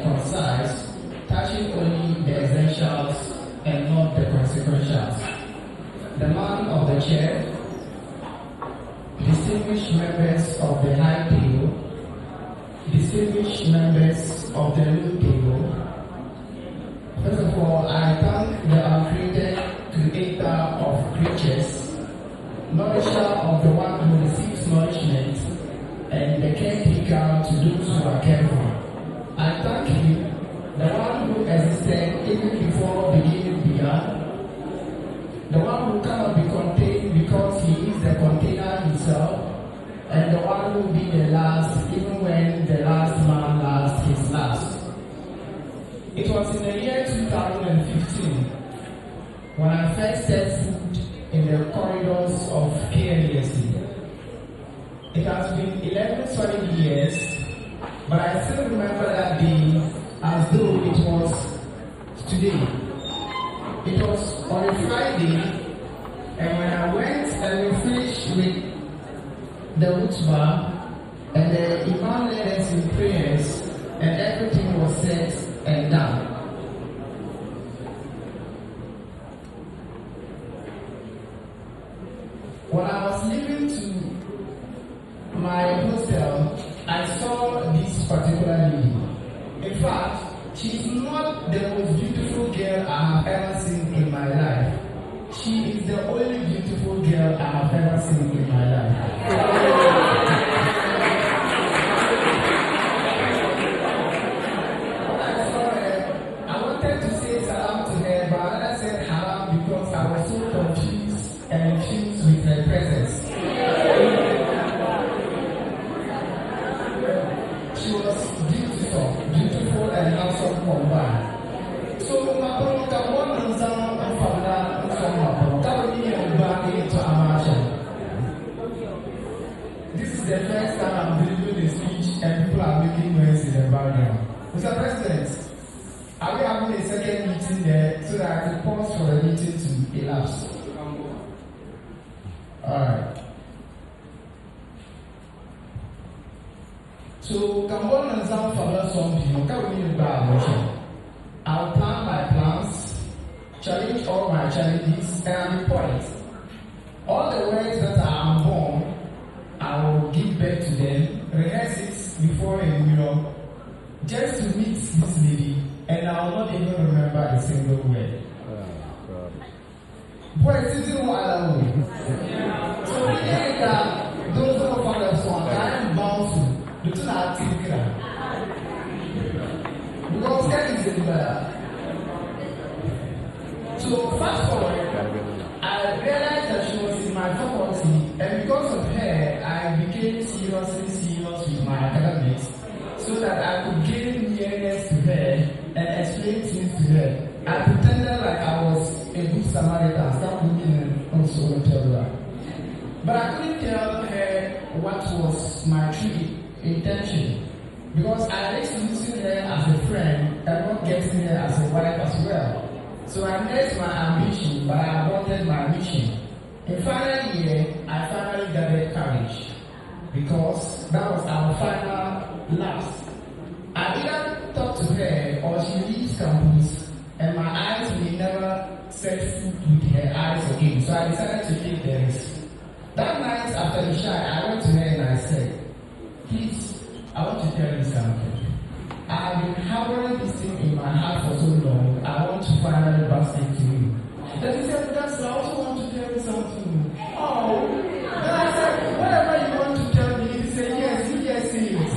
concise, touching only the essentials and not the consequentials. The man of the chair, distinguished members of the high table, distinguished members of the low table. First of all, I thank the uncreated creator of creatures, nourisher of the one who receives nourishment, and the caretaker to those who are cared for. I thank you, the one who existed even before beginning began, the one who cannot be contained because he is the container himself, and the one who will be the last even when the last man lasts his last. It was in the year 2015 when I first set foot in the corridors of KNDSC. It has been 11 solid years, but I still remember that day as though it was today. It was on a Friday, and when I went and we finished with the khutbah, and the Imam led us in prayers, and everything was said and done. When I was leaving to my hostel, I saw this particular lady. In fact, she's not the most beautiful girl I have ever seen in my life. She is the only beautiful girl I have ever seen in my life. When I saw her, I wanted to say salam to her, but I said haram because I was so confused and infused with her presence. She was beautiful and handsome combined. So my brother can one and from this is the first time I'm delivering a speech and people are making noise in the background. Mr. President, are we having a second meeting there so that I can pause for the meeting to elapse? Alright. So, Cambon and Zam Father Son I'll plan my plans, challenge all my challenges, and report. All the words that are unborn, I will give back to them, rehearse it before a mirror, just to meet this lady, and I will not even remember a single word. Boy, it's still what I love. So, we get that those who are fathers son, I am bound to. It's not because that is the so fast forward, I realized that she was in my faculty, and because of her, I became seriously serious with my academics, so that I could gain nearness to her and explain things to her. I pretended like I was a good Samaritan, stop looking also tell her. But I couldn't tell her what was my true intention, because I like using her as a friend and not getting her as a wife as well. So I met my ambition, but I aborted my mission. In final year, I finally gathered courage, because that was our final last. I either talk to her or she leaves campus, and my eyes may never set foot with her eyes again. So I decided to take the risk. That night after the shot, I went to her and I said, please, I want to tell you something. I have been harboring this thing in my heart for so long, I want to finally burst it to you. Then he said, that's I also want to tell you something. Oh, then I said, whatever you want to tell me, he said, yes, you just say it.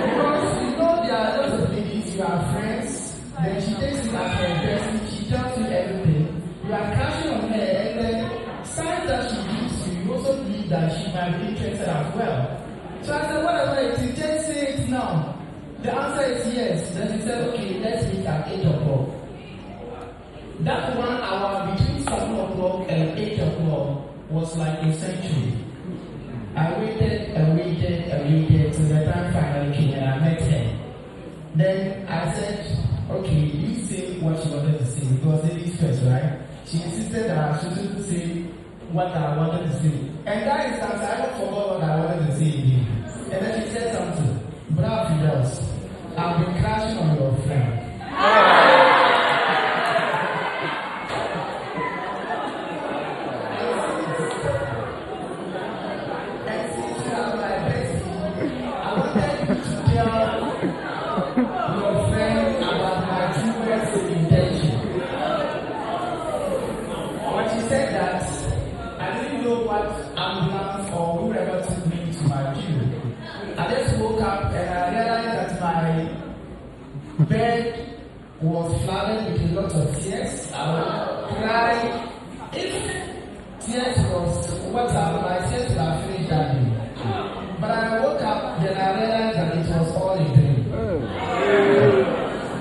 Because you know there are lots of ladies, you are friends, then she takes it as her person, she tells you everything. You are crashing on her, and then signs that she gives you, you also believe that she might be interested as well. So I said, whatever it is, just say it now. The answer is yes. Then she said, okay, let's meet at 8 o'clock. That 1 hour between 7 o'clock and 8 o'clock was like a century. I waited till the time finally came and I met her. Then I said, okay, you say what you wanted to say, because ladies first, right? She insisted that I shouldn't say what I wanted to say. And that instance, I forgot what I wanted to say again. And then she said something. Bravo, Fidels. I I've been crashing on your friend. And since you are my bestie, I wanted you to tell your friend about my truest intention. When she said that, I didn't know what ambulance or whoever took me to my view. I just woke up and I realized that my bed was flooded with a lot of tears. I would cry. If tears was water, my tears would have finished that day. But I woke up, then I realized that it was all a dream.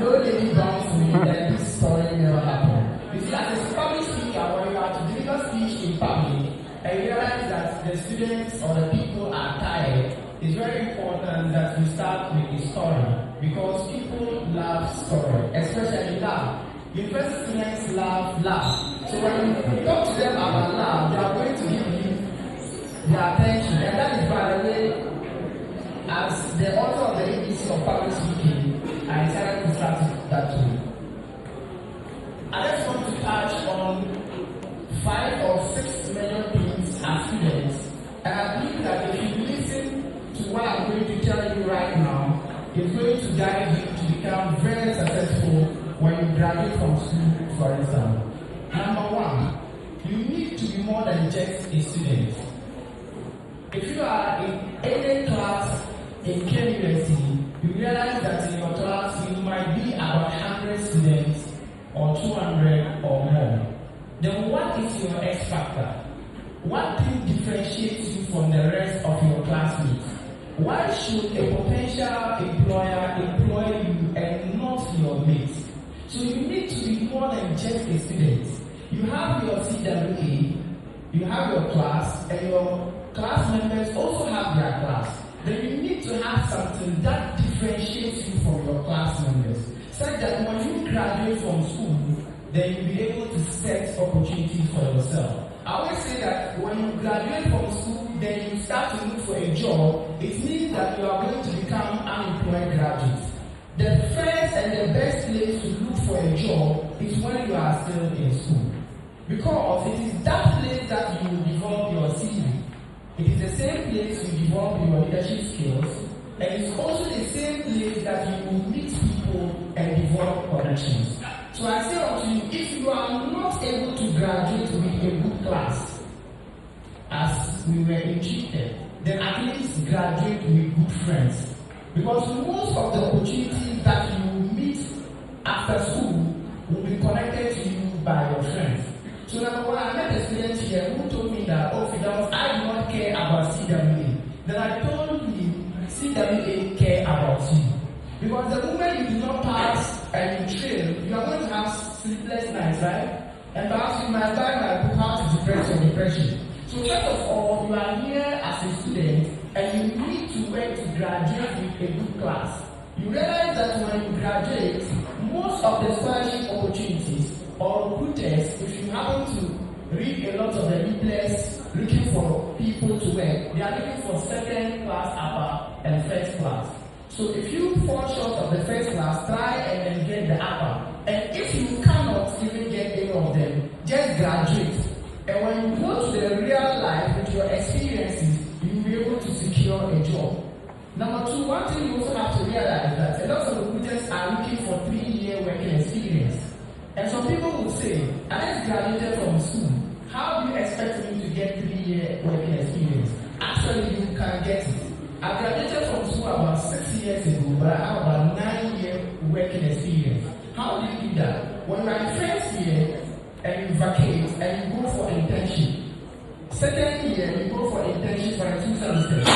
No lady bounced me, and this story never happened. You see, as a public speaker, when you have to deliver speech in public, and you realize that the students or the people are tired, it's very important that we start with a story, because people love story, especially love. University students love. So when you talk to them about love, they are going to give you their attention. And that is, by the way, as the author of the ABC of public speaking, I decided to start it that way. I just want to touch on 5 or 6 major things as students, and I believe that if you listen to what I'm going to tell you right now, it's going to guide you to become very successful when you graduate from school, for instance. Number 1, you need to be more than just a student. If you are in any class in KUSC, you realize that in your class you might be about 100 students or 200 or more. Then what is your X factor? What thing differentiates you from the rest of your classmates? Why should a potential employer employ you and not your mates? So you need to be more than just a student. You have your CWA, you have your class, and your class members also have their class. Then you need to have something that differentiates you from your class members, such that when you graduate from school, then you'll be able to set opportunities for yourself. I always say that when you graduate from school, then you start to look for a job, it means that you are going to become unemployed graduates. The first and the best place to look for a job is when you are still in school. Because it is that place that you will develop your CV. It is the same place you develop your leadership skills, and it's also the same place that you will meet people and develop connections. So I say unto you, if you are not able to graduate with a good class, as we were entreated, then at least graduate with good friends. Because most of the opportunities that you will meet after school will be connected to you by your friends. So number 1, I met a student here who told me that, oh, Fidaus, I do not care about CWA. Then I told him, CWA care about you. Because the moment you do not pass and you fail, you are going to have sleepless nights, right? And perhaps you might buy my book, How to Depress Your Depression. So first of all, you are here as a student and you need to work to graduate with a good class. You realize that when you graduate, most of the scholarship opportunities or recruiters, if you happen to read a lot of the leaflets looking for people to work, they are looking for second class upper and first class. So if you fall short of the first class, try and then get the upper. And if you cannot even get any of them, just graduate. And when you go to the real life with your experiences, you'll be able to secure a job. Number 2, one thing you also have to realize that a lot of recruiters are looking for 3-year working experience. And some people will say, I just graduated from school. How do you expect me to get 3-year working experience? Actually, you can get it. I graduated from school about 6 years ago, but I have about 9-year working experience. How do you do that? When you are in first year and you vacate and you go for internship, second year you go for internship for 2 semesters.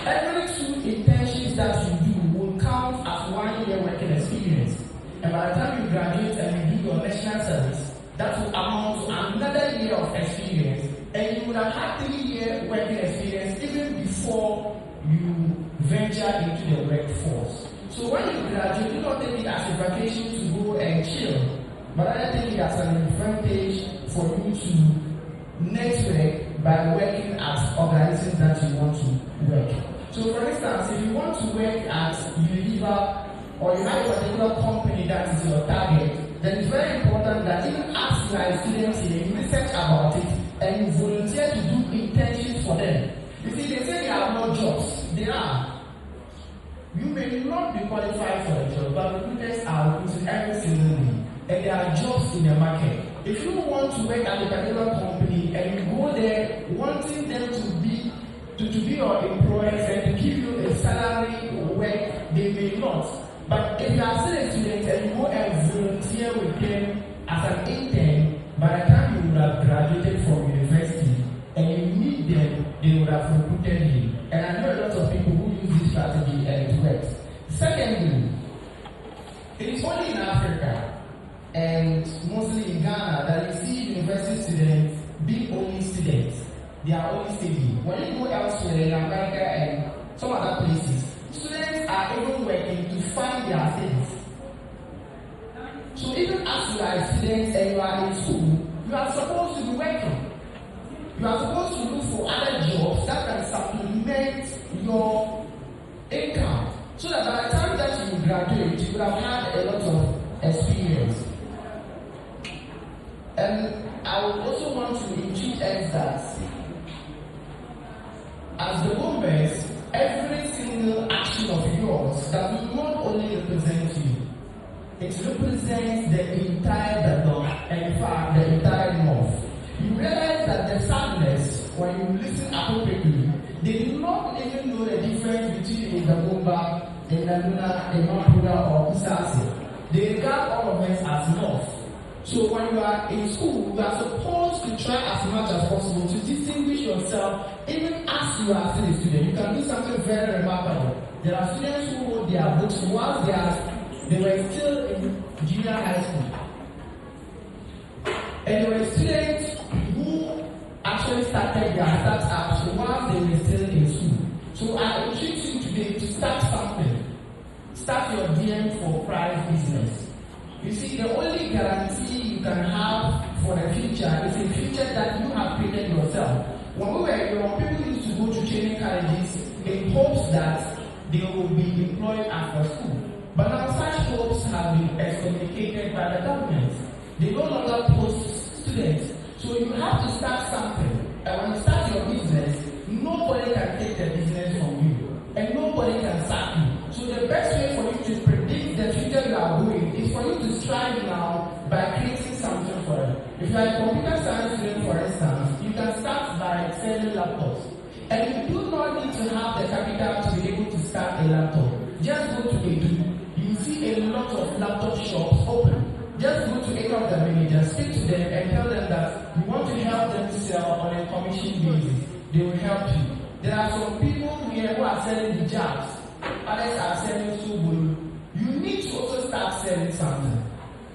Every 2 internships that you do will count as 1-year working experience. And by the time you graduate and you do your national service, that will amount to another year of experience, and you would have had 3-year working experience even before you venture into the workforce. So when you graduate, do not take it as a vacation to go and chill, but I take it as an advantage for you to network by working at organizations that you want to work. So for instance, if you want to work at Unilever or you have a particular company that is your target, then it's very important that even as you are a student here, you research about it and you volunteer to do internships for them. You see, they say there are no jobs. There are. You may not be qualified for a job, but recruiters are recruiting every single day. And there are jobs in the market. If you want to work at a particular company and you go there wanting them to be your employers and to give you a salary work, they may not. But if you are still a student and you go and volunteer with them as an intern, by the time you would have graduated from university and you need them, they would have recruited you. And I know a lot of people who use this strategy and it works. Secondly, it is only in Africa and mostly in Ghana that you see university students being only students. They are only studying. When you go elsewhere in America and some other places, students are even working to find their things. So even as you are a student and you are in school, you are supposed to be working. You are supposed to look for other jobs that can supplement your income. So that by the time that you graduate, you will have had a lot of experience. And I would also want to introduce that as the members, every single action of yours that will not only represent you, it represents the entire Bedouin, and in fact the entire North. You realize that the sadness, when you listen appropriately, they do not even know the difference between a Dabomba, a Nanuna, a Mapuda, or Isase. They regard all of us as North. So when you are in school, you are supposed to try as much as possible to distinguish yourself even as you are still a student. You can do something very remarkable. There are students who hold their books whilst they were still in junior high school. And there were students who actually started their startups while they were still in school. So I entreat you today to start something. Start your DM for prize business. You see, the only guarantee you can have for the future is a future that you have created yourself. When we were young, people used to go to training colleges in hopes that they will be employed after school. But now such hopes have been excommunicated by the government. They no longer post students. So you have to start something. And when you start your business, nobody can take the business from you. And nobody can sack you. So the best way for you to predict the future you are doing is for you to strive now by creating something for it. If you are a computer science student, for instance, you can start by selling laptops. And you do not need to have the capital to be able to start a laptop. Just go to Edu. You see a lot of laptop shops open. Just go to any of the managers, speak to them and tell them that you want to help them to sell on a commission basis. They will help you. There are some people here who are selling hijabs. Others are selling subulu. You need to also start selling something.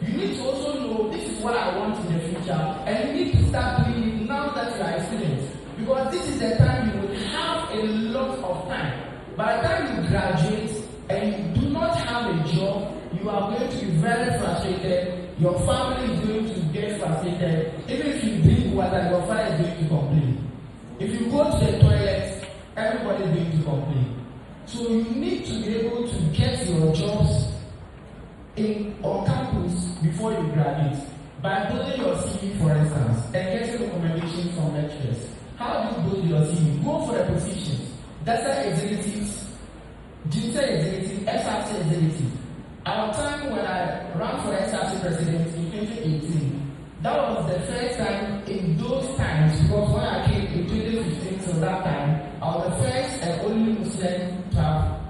You need to also know this is what I want in the future. And you need to start doing it now that you are a student. Because this is the time you will have a lot of time. By the time you graduate and you do not have a job, you are going to be very frustrated. Your family is going to get frustrated. Even if you drink water, your father is going to complain. If you go to the toilet, everybody is going to complain. So you need to be able to get your jobs on campus before you graduate. By building your CV, for instance, and getting recommendations from lecturers. How do you build your CV? Go for the positions. DASA executives, GINSA executive, SRC executive. Our time when I ran for SRC president in 2018, that was the first time in those times, because when I came in 2015 till that time, I was the first and only Muslim to have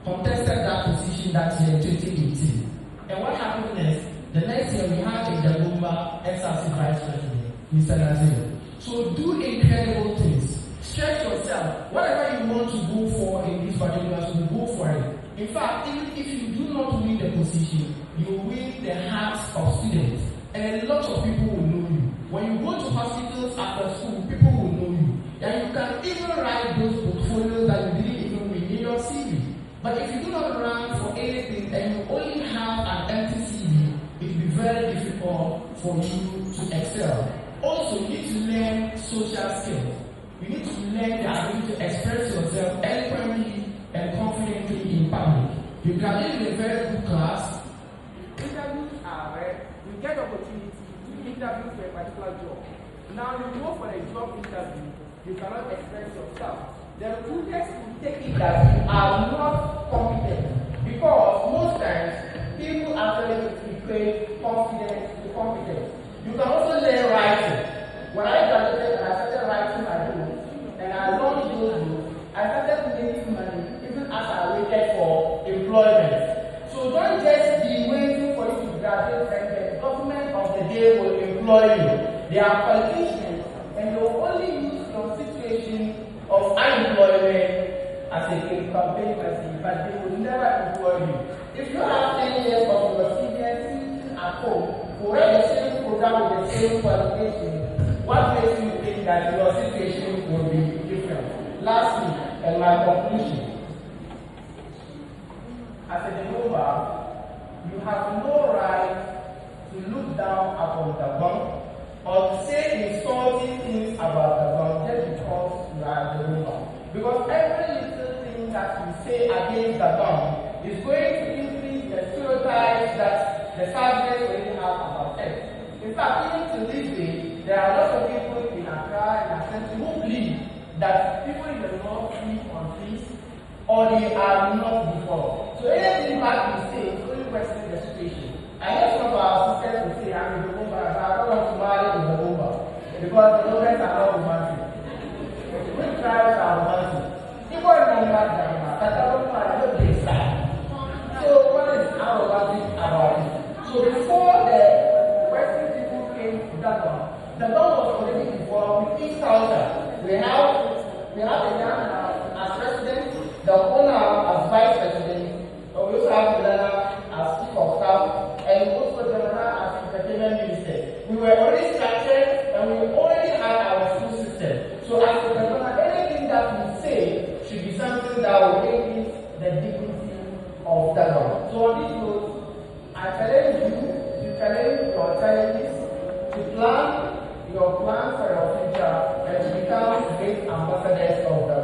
contested that position that year in 2018. And what happened next? The next year we had a Dagumba SRC vice president, Mr. Nazir. So do incredible things. Stretch yourself. Whatever you want to go for in this particular school, go for it. In fact, even if you do not win the position, you will win the hearts of students. And a lot of people will know you. When you go to hospitals after school, people will know you. And you can even write those portfolios that you didn't even win in your CV. But if you do not run for anything and you only have an empty CV, it will be very difficult for you to excel. Also, you need to learn social skills. You need to learn the ability to express yourself eloquently and confidently in public. You can be in a very good class. Interviews are rare. You get opportunity to interview for a particular job. Now you go for a job interview, you cannot express yourself. The recruiters will take it that you are not competent, because most times people actually equate confidence to competence. You can also learn writing. When I graduated and I started writing my books, and I launched those books, I started making money even as I waited for employment. So don't just be waiting for you to graduate and the government of the day will employ you. They are politicians and they will only use your situation of unemployment as a campaign message, but they will never employ you. If you have 10 years of your CBS at home, who read the same program with the same qualification, what makes you think that your situation will be different? Lastly, and my conclusion, as a developer, you have no right to look down upon the bank or to say insulting things about the bank just because you are a developer. Because every little thing that you say against the bank is going to increase the stereotypes that the subject already have about it. In fact, even to this day, there are lots of people in Accra and Ashanti who believe that people in the north live on fees or they are not before. So anything bad you say is only questioning the situation. I heard some of our sisters will say, I'm a Yoruba, but I don't want to marry a Yoruba because the Yorubas are not romantic. Which tribes are romantic? People in Yoruba, that don't know they say. So what is romantic about it? So before the Western people came to that one, the law was already involved with each culture. We have the young as president, the owner as vice president, we also have the as chief of staff, and also the as entertainment minister. We were already structured and we already had our school system. So as the governor, anything that we say should be something that will increase the dignity of the law. So on this note, I challenge you to challenge your challenges, to plan your plans for your future, and to become great ambassadors of the